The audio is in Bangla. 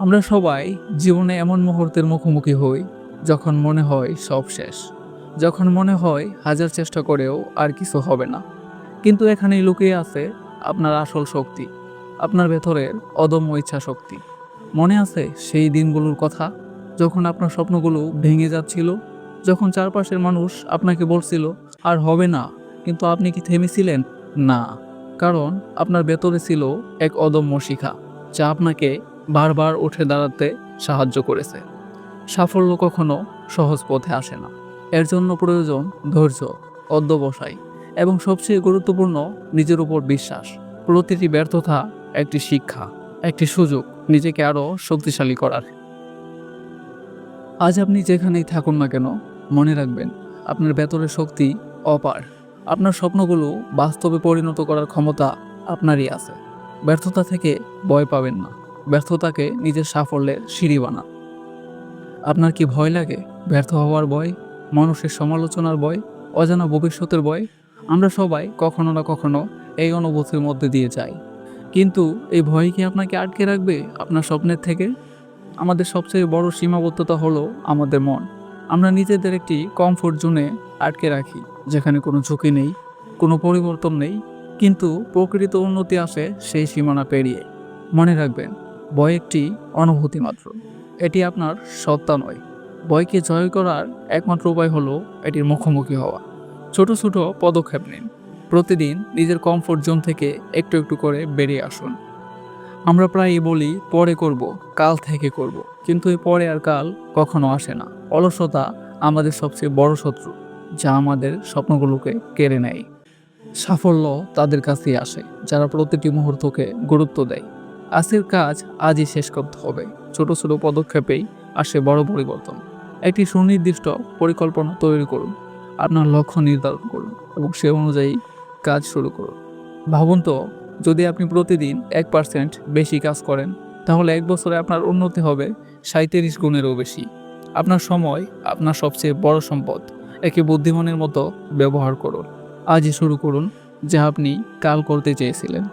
আমরা সবাই জীবনে এমন মুহূর্তের মুখোমুখি হই যখন মনে হয় সব শেষ, যখন মনে হয় হাজার চেষ্টা করেও আর কিছু হবে না। কিন্তু এখানেই লুকিয়ে আছে আপনার আসল শক্তি, আপনার ভেতরের অদম্য ইচ্ছা শক্তি। মনে আছে সেই দিনগুলোর কথা, যখন আপনার স্বপ্নগুলো ভেঙে যাচ্ছিল, যখন চারপাশের মানুষ আপনাকে বলছিল আর হবে না, কিন্তু আপনি কি থেমেছিলেন? না, কারণ আপনার ভেতরে ছিল এক অদম্য শিখা, যা আপনাকে বারবার উঠে দাঁড়াতে সাহায্য করেছে। সাফল্য কখনো সহজ পথে আসে না, এর জন্য প্রয়োজন ধৈর্য, অধ্যবসায় এবং সবচেয়ে গুরুত্বপূর্ণ নিজের উপর বিশ্বাস। প্রতিটি ব্যর্থতা একটি শিক্ষা, একটি সুযোগ নিজেকে আরো শক্তিশালী করার। আজ আপনি যেখানেই থাকুন না কেন, মনে রাখবেন আপনার ভেতরের শক্তি অপার। আপনার স্বপ্নগুলো বাস্তবে পরিণত করার ক্ষমতা আপনারই আছে। ব্যর্থতা থেকে ভয় পাবেন না, ব্যর্থতাকে নিজের সাফল্যের সিঁড়ি বানান। আপনার কি ভয় লাগে? ব্যর্থ হওয়ার ভয়, মানুষের সমালোচনার ভয়, অজানা ভবিষ্যতের ভয়। আমরা সবাই কখনো না কখনো এই অনুভূতির মধ্যে দিয়ে যাই। কিন্তু এই ভয় কি আপনাকে আটকে রাখবে আপনার স্বপ্নের থেকে? আমাদের সবচেয়ে বড় সীমাবদ্ধতা হলো আমাদের মন। আমরা নিজেদের একটি কমফোর্ট জোনে আটকে রাখি, যেখানে কোনো ঝুঁকি নেই, কোনো পরিবর্তন নেই। কিন্তু প্রকৃত উন্নতি আসে সেই সীমানা পেরিয়ে। মনে রাখবেন, ভয় একটি অনুভূতি মাত্র, এটি আপনার সত্তা নয়। ভয়কে জয় করার একমাত্র উপায় হলো এটির মুখোমুখি হওয়া। ছোট ছোট পদক্ষেপ নিন। প্রতিদিন নিজের কমফোর্ট জোন থেকে একটু একটু করে বেরিয়ে আসুন। আমরা প্রায়ই বলি পরে করব, কাল থেকে করব, কিন্তু এই পরে আর কাল কখনো আসে না। অলসতা আমাদের সবচেয়ে বড় শত্রু, যা আমাদের স্বপ্নগুলোকে কেড়ে নেয়। সাফল্য তাদের কাছেই আসে যারা প্রতিটি মুহূর্তকে গুরুত্ব দেয়। আজকের কাজ আজই শেষ করতে হবে। ছোট ছোট পদক্ষেপেই আসে বড় পরিবর্তন। একটি সুনির্দিষ্ট পরিকল্পনা তৈরি করুন, আপনার লক্ষ্য নির্ধারণ করুন এবং সে অনুযায়ী কাজ শুরু করুন। ভাবুন তো, যদি আপনি প্রতিদিন 1% বেশি কাজ করেন, তাহলে 1 বছরে আপনার উন্নতি হবে 37 গুণেরও বেশি। আপনার সময় আপনার সবচেয়ে বড় সম্পদ। একে বুদ্ধিমানের মতো ব্যবহার করুন। আজই শুরু করুন যা আপনি কাল করতে চেয়েছিলেন।